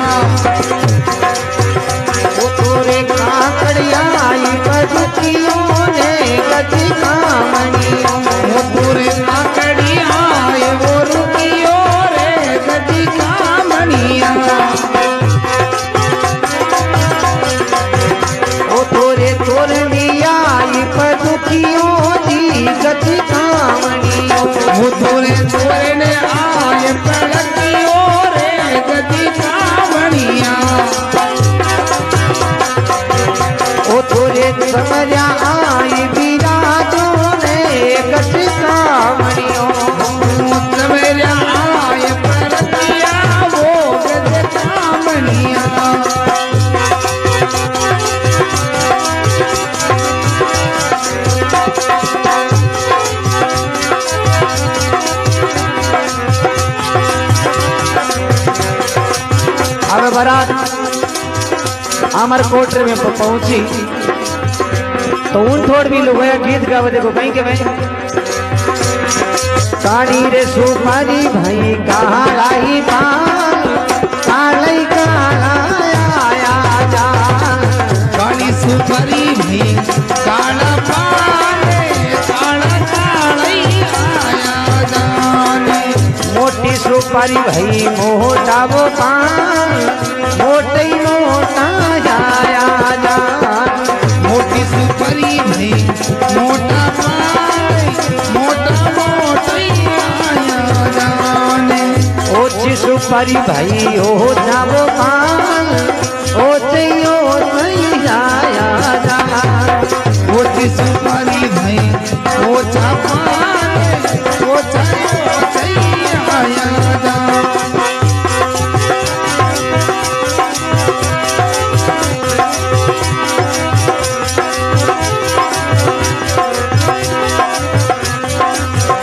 वो तोरे काकड़ी आई परुकियों ने गज कामड़ियों वो पूरे काकड़ी आए वो रुकियो रे गज कामणिया वो बारात अमरकोट में पहुंची तो उन थोड़ भी लोग गीत गावे देखो कहीं के भाई कानी रे सुपारी भाई कहाँ लाई पान काली काया जा काली सुपारी भाई काला पान काला काली आया जाने मोटी सुपारी भाई मोटा वो पान मोटे मोटा जाया जा मोटी सुपारी भाई मोटा पान मोटा मोटा आया जाने ओछी सुपारी भाई ओ जावो पान ओछी ओ जाया जा मोटी सुपारी भाई मोटा पान मोटा मोटा आया जाने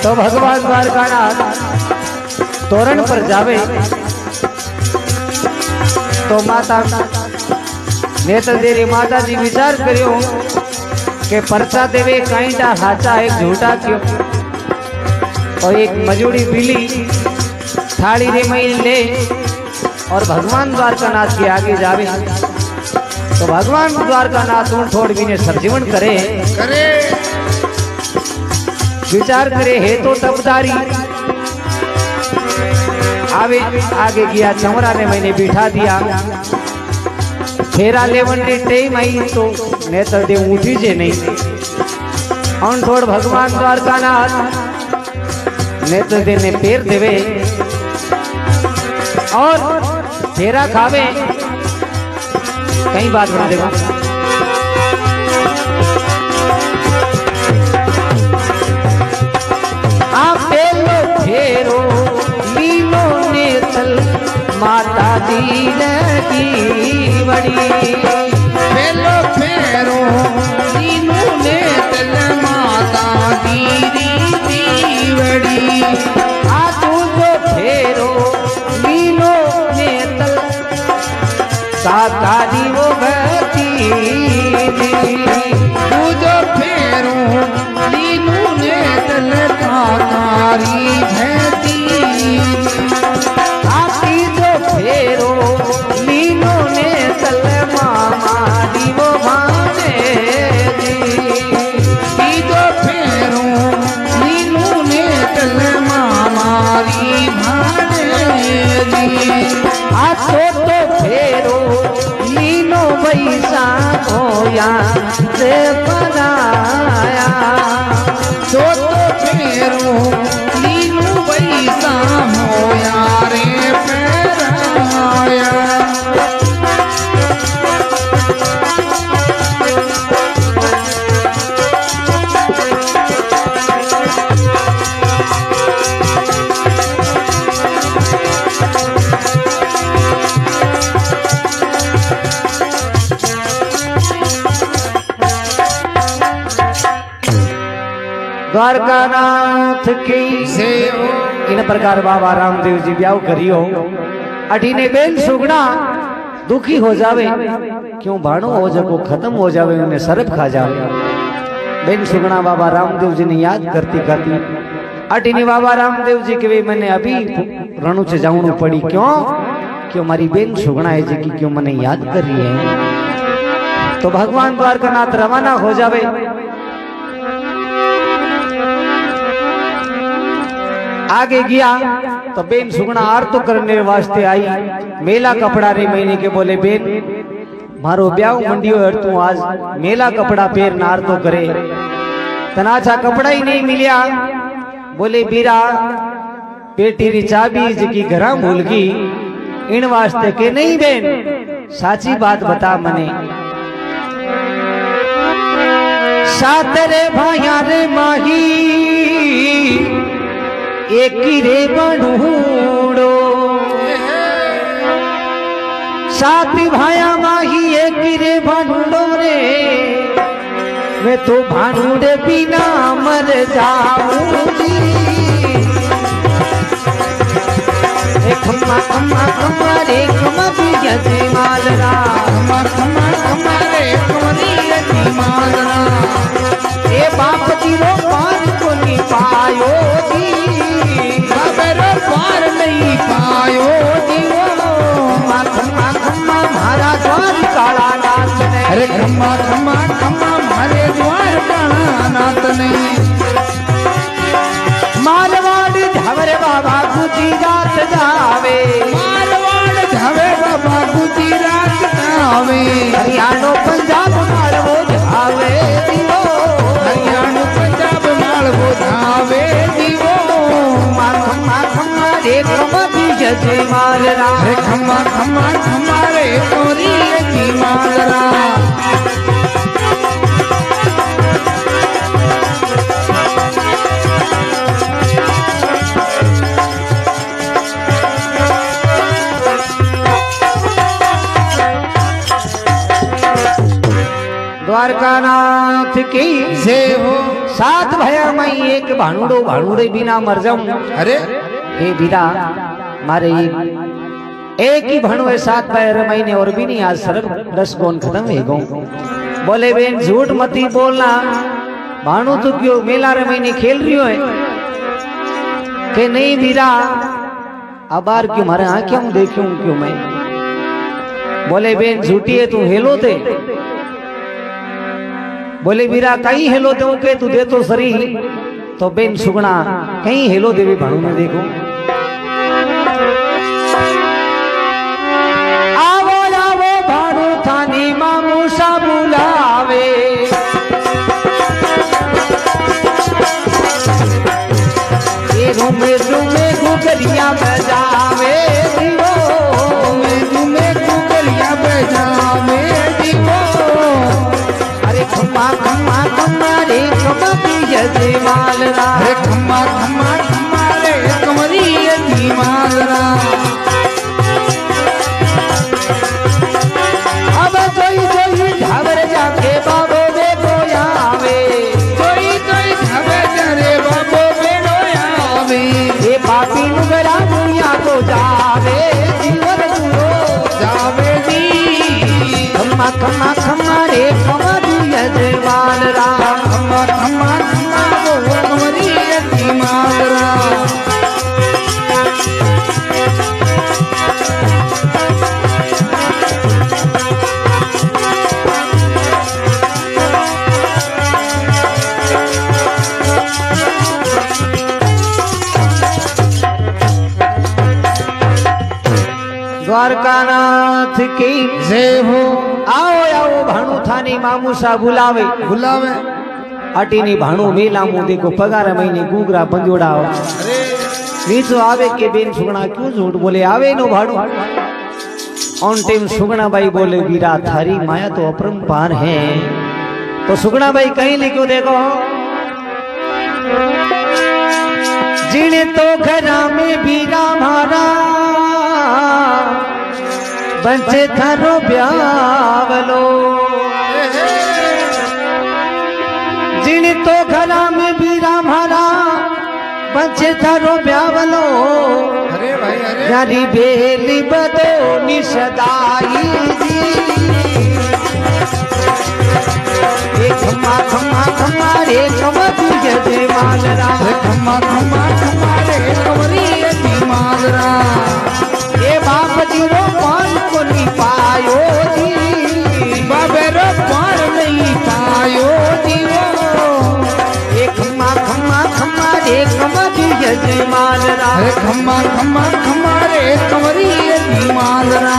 तो भगवान द्वारकानाथ तोरण पर जावे तो माता नेत्र देरी माता जी विचार करियो के परचा देवे काईटा हाचा एक झूठा क्यों और एक मजूड़ी पीली थाली रे मई ले और भगवान द्वारकानाथ के आगे जावे तो भगवान द्वारकानाथ उन थोड़ भी ने सरजीवन करे विचार करे है तो तबदारी आवे आगे गया चमरा ने मैंने बिठा दिया फेरा लेवन रे टाइम आई तो नेत्र देव उठी जे नहीं और थोड़ भगवान द्वारकानाथ नेत्र देव ने पैर देवे और फेरा खावे कई बात बना देगा फेरो लीलो नेतल माता दी लगी बड़ी फेलो फेरो लीलो नेतल माता दी बड़ी आ तू जो फेरो लीलो नेतल साकारी वो भती तू जो फेरो लीलो नेतल साकारी भती आती जो फेरो लीलो नेतल मामारी वो भाने दी जो फेरो लीलो नेतल मामारी भाने आ तो फेरो लीलो बैसा होया से बनाया तो फेरो लीलो बैसा होया रे पैराया द्वारकानाथ की इन प्रकार बाबा रामदेव जी ब्याह करियो अठीने बेन सुगना दुखी हो जावे क्यों भाणो हो जको खत्म हो जावे उन्हें सरप खा जावे बेन सुगना बाबा रामदेव जी ने याद करती करती अठीने बाबा रामदेव जी के मैंने अभी रणु से जाऊनु पड़ी क्यों मारी बेन सुगना है जी की क्यों मैंने याद कर रही है तो भगवान द्वारकानाथ रवाना हो जावे आगे गया तो बेन सुगना आरतो करने वास्ते आई मेला कपड़ा रे महीने के बोले बेन मारो ब्याह मंडियो है तू आज मेला कपड़ा पेर नार तो करे तनाचा कपड़ा ही नहीं मिलिया बोले बीरा पेटी री चाबी जी घरा भूल गई इन वास्ते के नहीं बेन साची बात बता मने सातरे भाया रे माही एक रे बनूड़ो साथी भाया माही एक रे बनूड़ो रे मैं तो भानूड़े बिना मर जाऊंगी खम्मा खम्मा खम्मा रे खम्मा बीजा जी मालरा खम्मा खम्मा खम्मा रे कमरी जी मालरा ए बाप जी रो पार को नी पायो जी बाबेरो पार नहीं पायो जीवो खम्मा खम्मा खम्मा मारा द्वार काला नाथ ने अरे खम्मा खम्मा खम्मा मारे द्वार काला नाथ ने मारवाड़ झवरे बाबा गुजरात जावे मारवाड़ जावे बाबा गुजरात जावे हरियाणा पंजाब मारवो जावे दिवो हरियाणा पंजाब मालवो जावे जीवो खम्मा खम्मा खम्मा रे खम्मा बीजा जी मालरा अरे खम्मा खम्मा खम्मा रे कमरी जी मालरा द्वारका नाथ की जय हो सात भया मैं एक भाणुड़े बिना मर जाऊं अरे हे बीरा मारे एक ही भाणु है 7 पैर महीने और भी नहीं आज सरक 10 कौन खत्म है गो बोले बेन झूठ मती बोलना भाणु तो क्यों मेला रे महीने खेल रही हो के नहीं बीरा अब बार क्यों मारे आंखें देखूं क्यों मैं बोले बेन झूठी है तू हेलो दे बोले बीरा कहीं हेलो दे के तू दे तो सरी तो बेन सुगना कहीं हेलो देवी भाणु में देखो आवो आवो भाणु थानी मामूसा बुलावे ये रूमे रूमे गुगलिया बजावे दिवो तुम्हें कुकलिया बजावे जीवो अरे खम्मा खम्मा खम्मा रे खम्मा बीजा जी मालरा अरे खम्मा खम्मा खम्मा रे कमरी जी मालरा अब जोई जोई झावर जाके बाबो बे गोयावे कोई कोई धवे जरे बाबो बेड़ो आवे ये पापी नुगरा दुनिया को जावे जीवन दूरो जावे जी खम्मा खम्मा खम्मा रे खम्मा बीजा जी मालरा खम्मा खम्मा खम्मा वो कमरी जी मालरा द्वारका नाथ की जय हो आओ आओ भाणु थानी मामूसा बुलावे बुलावे अटीनी भाणु मेला मुंह देखो पगार महीने गुगरा पंजोड़ा अरे नीचो आवे के बेन सुगना क्यों झूठ बोले आवे नो भाणु ऑन टाइम सुगना भाई बोले वीरा थारी माया तो अपरंपार है तो सुगना भाई कहीं लिखो देखो जिने तो घरा में वीरा मारा बंचे थारो ब्यावलो जिने तो घरा में वीरा मारा बंचे थारो ब्यावलो अरे भाई अरे यारी बेली बदो निसदाई जी एक खम्मा खम्मा खम्मा रे खम्मा बीजा जी मालरा अरे खम्मा खम्मा खम्मा रे कमरी जी मालरा ये बाप जी रो पान को नहीं पायो जी बाबेरो पार नहीं पायो जीवो ये खम्मा खम्मा खम्मा रे खम्मा बीजा जी मालरा अरे खम्मा खम्मा खम्मा रे कमरी जी मालरा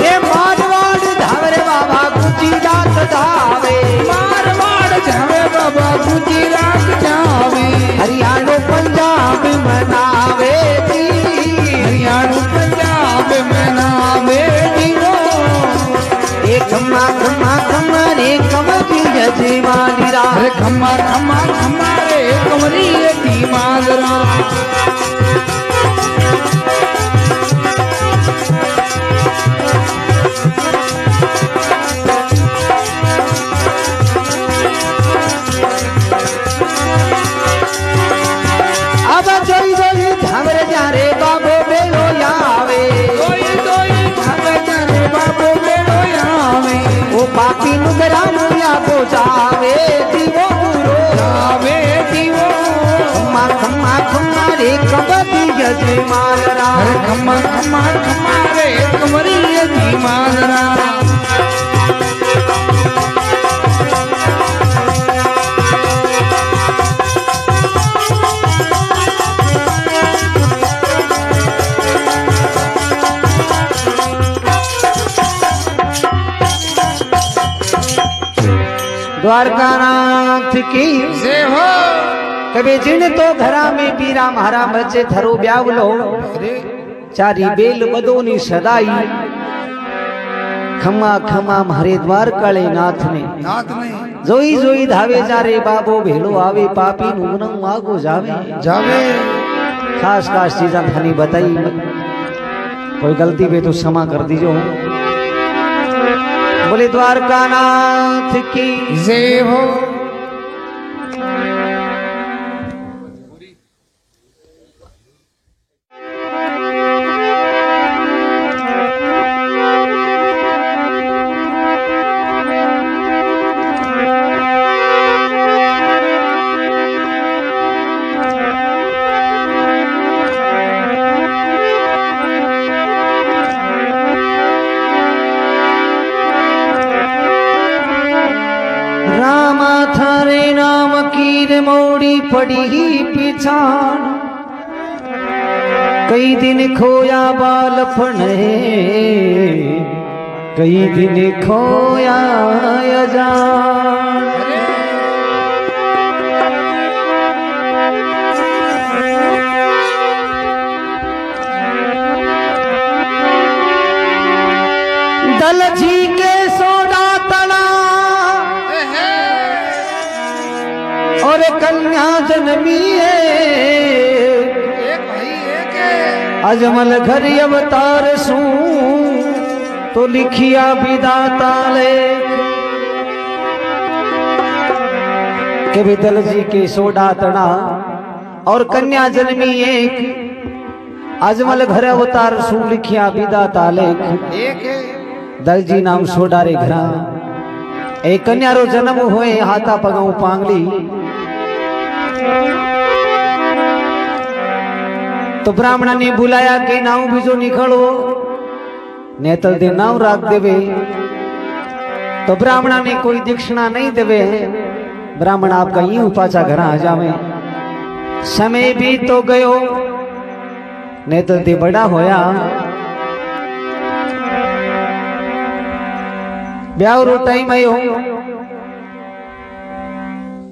ये मारवाड़ धावरे बाबा गुजरात धावे मारवाड़ जावे बाबा गुजरात जावे हरियाणा पंजाब मनावे जी हरियाणा पंजाब में नावे जीवो एक खम्मा खम्मा खम्मा रे खम्मा बीजा जी मालरा अरे खम्मा खम्मा खम्मा रे कमरी जी मालरा अब जोई जोई धावर जा रे बाबो बेलो जावे जीवो गुरो जावे जीवो खम्मा खम्मा खम्मा रे कबड्डी यजमान रा अरे खम्मा खम्मा खम्मा रे कमरी यजमान रा द्वारकानाथ की जय हो कभी जिन तो घरा में पीरा महारा मचे थरो ब्यावलो अरे चारी बेल बदोनी सदाई खम्मा खम्मा मारे द्वारकाळे नाथ ने नाथ में जोई जोई धावे जारे बाबो भेलो आवे पापी नुनम आगो जावे जावे खास खास चीजा थानी बताई कोई गलती पे तो क्षमा कर दीजो बोले द्वारकानाथ की जय हो रामा थारे नाम कीर मोड़ी पड़ी पिछान कई दिन खोया बालपन कई दिन खोया अजान दल जी के सोडा तना और कन्या जन्मी एक भाई एक है अजमल घर अवतार सू तो लिखिया विदाता लेख के विदल जी के सोडा तड़ा और कन्या जन्मी एक अजमल घर अवतार सू लिखिया विदाता लेख एक है दल जी नाम सोडा रे घरा एक कन्या रो जन्म होए हाथा पगाऊ पांगली तो ब्राह्मण ने बुलाया के नाव बीजो निकलो नेतल दे नाव राख देवे तो ब्राह्मण ने कोई दीक्षिणा नहीं देवे ब्राह्मण आपका यूं पाचा घर आ जावे समय भी तो गयो नेतल दे बड़ा होया ब्याह रो टाइम आयो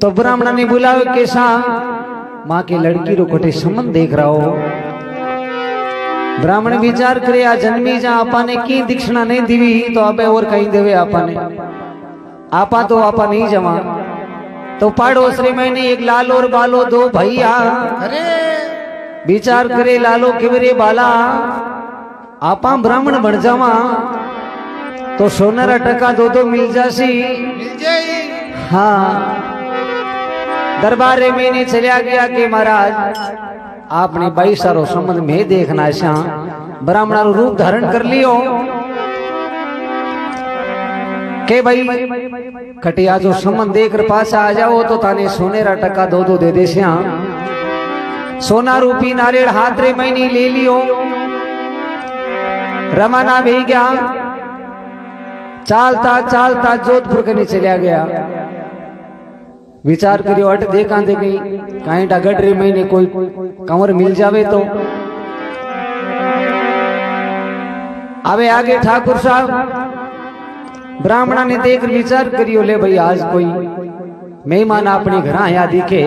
तो ब्राह्मण ने बुलावे के सा माँ के लड़की रो कोटे संबंध देख रहा हो ब्राह्मण विचार करे आ जन्मी जा आपा ने की दीक्षिणा नहीं दीवी तो अबे और कहीं देवे आपा ने आपा तो आपा नहीं जमा तो पाड़ोसरी मैंने एक लाल और बालो दो भैया अरे विचार करे लालो किवरे बाला आपा ब्राह्मण बन जावा तो सोनारा टका दो दो मिल जासी मिल जाए हाँ दरबारे में नहीं चलिया गया कि महाराज आपने बाई सारो संबंध में देखना श्या ब्राह्मण रूप धारण कर लियो के भाई खटिया जो संबंध देकर पास आ जाओ तो ताने सोनेरा टका दो दो दे दे श्या सोना रूपी नारियल हाथ रे मैंने ले लियो रवाना भी गया चालता चालता जोधपुर के नीचे चलिया गया विचार करियो अट देखा देखी कहीं गडरी महीने कोई कंवर मिल जावे तो अबे आगे ठाकुर साहब ब्राह्मणा ने देख विचार करियो ले भाई आज कोई मेहमान अपने घर आया दिखे